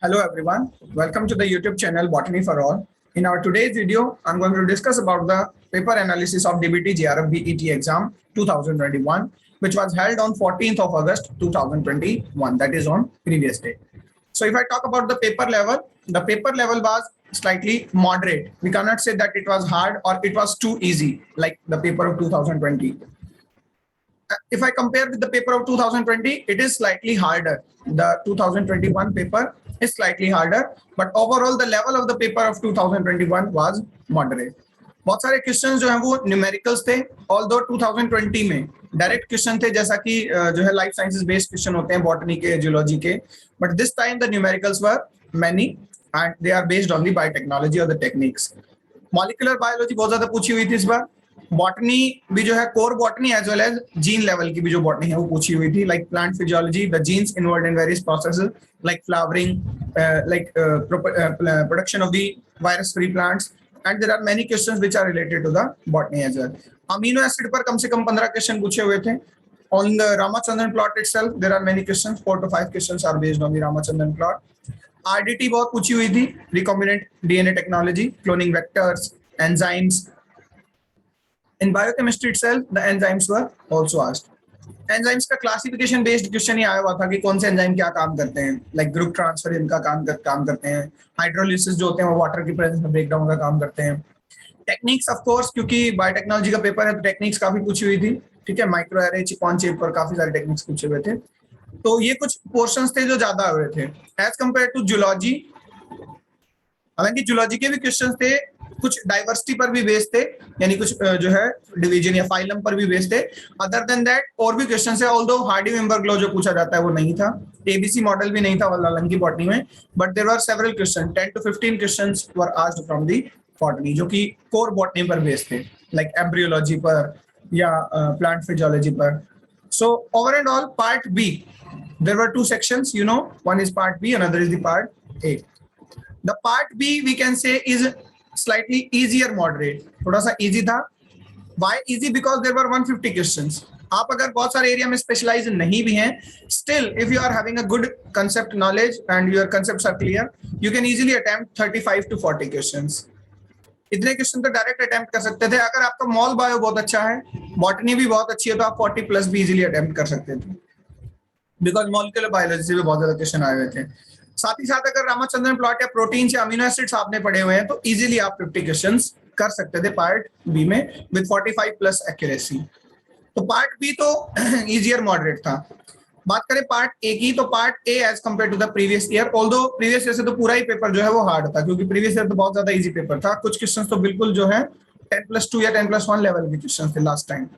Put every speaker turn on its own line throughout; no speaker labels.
Hello everyone, welcome to the YouTube channel Botany for All. In our today's video, I'm going to discuss about the paper analysis of DBT JRF BET exam 2021, which was held on 14th of August 2021, that is on previous day. So if I talk about the paper level was slightly moderate. We cannot say that it was hard or it was too easy like the paper of 2020. If I compare with the paper of 2020, it is slightly harder. The 2021 paper is slightly harder, but overall the level of the paper of 2021 was moderate. बहुत सारे questions जो हैं वो numericals थे, although 2020 में direct question थे जैसा कि जो है लाइफ साइंसेस बेस्ड क्वेश्चन होते हैं बॉटनी के, जियोलॉजी के, but this time the numericals were many and they are based on the biotechnology और द टेक्निक्स. मॉलिक्यूलर बायोलॉजी बहुत ज्यादा पूछी हुई थी इस बार. बॉटनी भी जो है core botany as well as gene level की भी जो बॉटनी है वो पूछी हुई थी, like plant physiology, the genes involved in various processes like flowering, like production of the virus free plants, and there are many questions which are related to the botany as well. Amino acid पर कम से कम 15 question पूछे हुए थे. On the Ramachandran plot itself there are many questions, 4 to 5 questions are based on the Ramachandran plot. RDT बहुत पूछी हुई थी, recombinant DNA technology, cloning vectors, enzymes. In biochemistry itself, the enzymes were also asked. Enzymes का classification based question ही आया हुआ था कि कौन से एंजाइम क्या काम करते हैं, लाइक ग्रुप ट्रांसफर इनका काम करते हैं, हाइड्रोलिसिस जो होते हैं वो वाटर की प्रेजेंस में ब्रेकडाउन का काम करते हैं. टेक्निक्स ऑफ कोर्स, क्योंकि बायोटेक्नोलॉजी का पेपर है तो टेक्निक्स काफी पूछी हुई थी. ठीक है, micro array, chip on chip पर काफी सारे टेक्निक्स पूछे हुए थे. तो ये कुछ पोर्शंस थे जो ज्यादा हुए थे एज कम्पेयर टू जूलॉजी. हालांकि जूलॉजी के भी क्वेश्चंस थे, कुछ डाइवर्सिटी पर भी बेस्ड थे, यानी कुछ जो है डिवीजन या फाइलम पर भी बेस्ड थे. अदर देन दैट और भी क्वेश्चंस है, ऑल्दो हार्डी-वेम्बर्ग लॉ जो पूछा जाता है वो नहीं था, एबीसी मॉडल भी नहीं था वाला की बॉटनी में, but there were several question, 10 to 15 questions were asked from the botany जो कि कोर बॉटनी पर बेस्ड थे, लाइक एम्ब्रियोलॉजी पर या प्लांट फिजियोलॉजी पर. So over and all part B, there were 2 sections, you know, one is part B, another is the part A. The part B we can say is slightly easier moderate, थोड़ा सा easy था. Why easy? Because there were 150 questions. आप अगर बहुत सारे area में specialise नहीं भी हैं, still if you are having a good concept knowledge and your concepts are clear, you can easily attempt 35 to 40 questions. इतने क्वेश्चन तो डायरेक्ट अटेम्प्ट कर सकते थे. अगर आपका मॉल बायो बहुत अच्छा है, बॉटनी भी बहुत अच्छी है, तो आप 40 प्लस भी इजीली अटेम्प्ट कर सकते थे, बिकॉज मॉलिक्यूलर बायोलॉजी से भी बहुत ज्यादा क्वेश्चन आए हुए थे. साथ ही साथ अगर रामाचंद्रन प्लॉट या प्रोटीन या अमीनो एसिड्स आपने पढ़े हुए हैं तो इजीली आप 50 क्वेश्चंस कर सकते थे पार्ट बी में विद 45 प्लस एक्यूरेसी. तो पार्ट बी तो इजियर मॉडरेट था. बात करें पार्ट ए की, तो part A as compare to the previous year, although previous year से तो पूरा ही पेपर जो है वो हार्ड था, क्योंकि प्रीवियस ईयर तो बहुत ज्यादा इजी पेपर था. कुछ क्वेश्चंस तो बिल्कुल जो है 10+2 या 10+1 लेवल के क्वेश्चंस थे last time.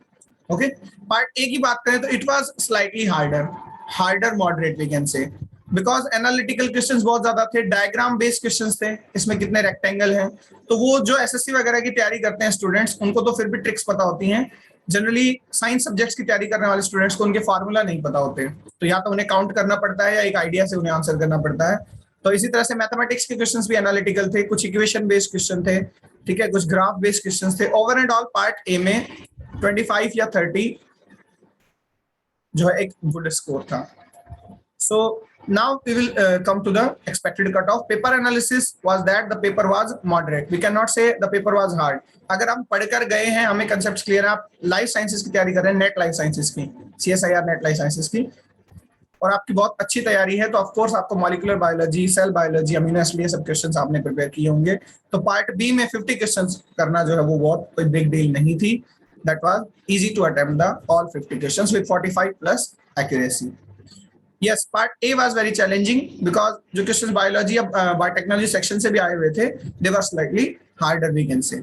Okay, part A की बात करें तो it was slightly harder moderate we can say, because analytical questions बहुत ज्यादा थे, डायग्राम बेस्ड क्वेश्चंस थे, इसमें कितने रेक्टेंगल हैं. तो वो जो एसएससी वगैरह की तैयारी करते हैं स्टूडेंट्स, उनको तो फिर भी ट्रिक्स पता होती हैं. जनरली साइंस सब्जेक्ट्स की तैयारी करने वाले स्टूडेंट्स को उनके फार्मूला नहीं पता होते, तो या तो उन्हें काउंट करना पड़ता है या एक आइडिया से उन्हें आंसर करना पड़ता है. तो इसी तरह से मैथमेटिक्स के क्वेश्चंस भी एनालिटिकल थे, कुछ इक्वेशन बेस्ड क्वेश्चन थे, ठीक है, कुछ ग्राफ बेस्ड क्वेश्चंस थे. Over and all part A में 25 या 30 जो है एक गुड स्कोर था. So now we will come to the expected cutoff. Paper analysis was that the paper was moderate. We cannot say the paper was hard. अगर हम पढ़कर गए हैं, हमें concepts clear है, आप लाइफ साइंसेस की तैयारी कर रहे हैं, नेट लाइफ साइंसेस की, CSIR नेट लाइफ साइंसेस की, और आपकी बहुत अच्छी तैयारी है, तो ऑफ कोर्स आपको molecular biology, cell biology, amino acid, ये सब क्वेश्चंस आपने प्रिपेयर किए होंगे. तो पार्ट बी में 50 क्वेश्चंस करना जो है वो बहुत कोई बिग डील नहीं थी. That was easy to attempt the all 50 questions with 45 plus accuracy. Yes, part A was very challenging because जो क्वेश्चंस बायोलॉजी या बायोटेक्नोलॉजी सेक्शन से भी आए हुए थे, they were slightly harder we can say.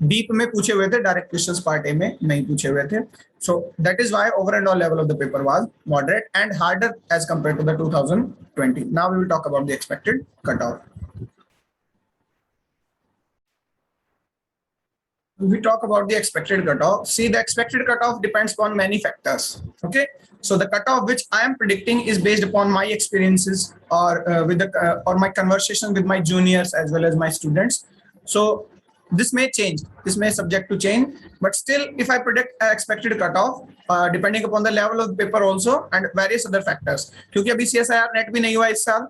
Deep में पूछे हुए थे, डायरेक्ट क्वेश्चंस पार्ट ए में नहीं पूछे हुए थे. So that is why over and all level of the paper was moderate and harder as compared to the 2020. Now we will talk about the expected cutoff. We talk about the expected cutoff. See, the expected cutoff depends upon many factors. Okay, so the cutoff which I am predicting is based upon my experiences or or my conversation with my juniors as well as my students. So this may change, this may subject to change, but still if I predict expected cutoff depending upon the level of the paper also and various other factors, क्योंकि अभी CSIR net भी नहीं हुआ इस साल,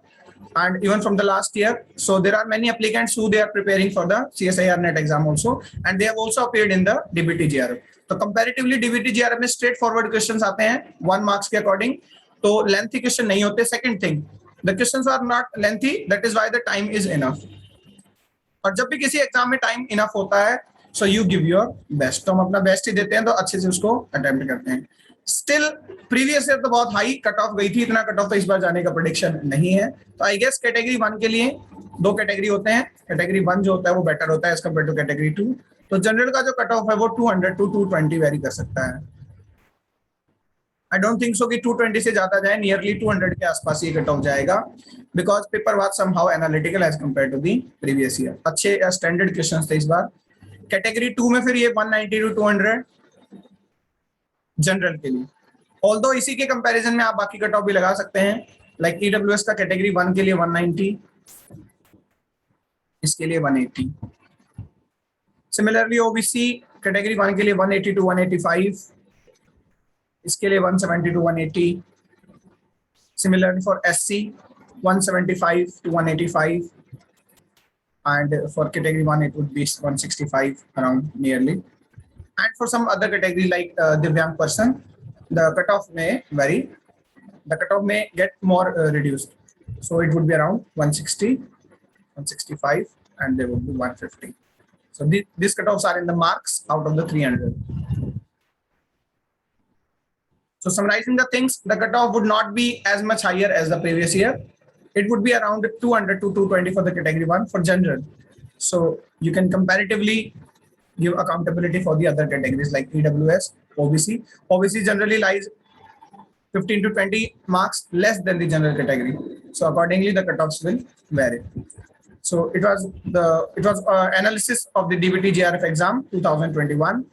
and even from the last year. So there are many applicants who they are preparing for the CSIR NET exam also, and they have also appeared in the DBT GRF. तो comparatively DBT GRF में straightforward questions आते हैं 1 marks के according, तो lengthy question नहीं होते. Second thing, the questions are not lengthy, that is why the time is enough. और जब भी किसी एग्जाम में टाइम इनफ होता है, so you give your best. तो हम अपना बेस्ट ही देते हैं, तो अच्छे से उसको अटेम्प्ट करते हैं. स्टिल प्रीवियस ईयर तो बहुत हाई कट ऑफ गई थी, इतना कट ऑफ तो इस बार जाने का प्रेडिक्शन नहीं है. तो आई गेस कैटेगरी 1 के लिए 2 कैटेगरी होते हैं. कैटेगरी 1 जो होता है वो बेटर होता है एज कम्पेयर टू कैटेगरी 2. तो जनरल का जो कट ऑफ है वो 200 टू 220 वेरी कर सकता है. आई डोंट थिंक सो कि 220 से ज्यादा जाए, नियरली 200 के आसपास ये कट ऑफ जाएगा, because paper was somehow analytical as compare to the previous year. अच्छे स्टैंडर्ड क्वेश्चंस थे इस बार. कैटेगरी 2 में फिर ये 190 टू 200 जनरल के लिए. ऑल्दो इसी के कंपैरिजन में आप बाकी कट ऑफ भी लगा सकते हैं, लाइक ईडब्ल्यूएस का कैटेगरी 1 के लिए 190, इसके लिए 180. सिमिलरली ओबीसी कैटेगरी 1 के लिए 180 टू 185, इसके लिए 170 to 180. Similarly for SC 175 to 185, and for category 1 it would be 165 around nearly. And for some other category like Divyang person, the cutoff may vary. The cutoff may get more reduced, so it would be around 160, 165, and there would be 150. So these cutoffs are in the marks out of the 300. So summarizing the things, the cutoff would not be as much higher as the previous year. It would be around 200 to 220 for the category 1 for general. So you can comparatively give accountability for the other categories like EWS, OBC. OBC generally lies 15 to 20 marks less than the general category. So accordingly, the cutoffs will vary. So it was analysis of the DBT GRF exam 2021.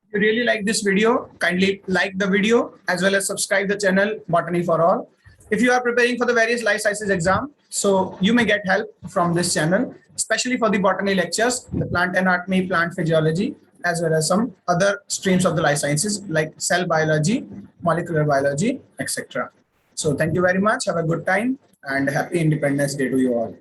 If you really like this video, kindly like the video as well as subscribe the channel Botany for All. If you are preparing for the various life sciences exam, so you may get help from this channel, especially for the botany lectures, the plant anatomy, plant physiology, as well as some other streams of the life sciences like cell biology, molecular biology, etc. So thank you very much. Have a good time and happy Independence Day to you all.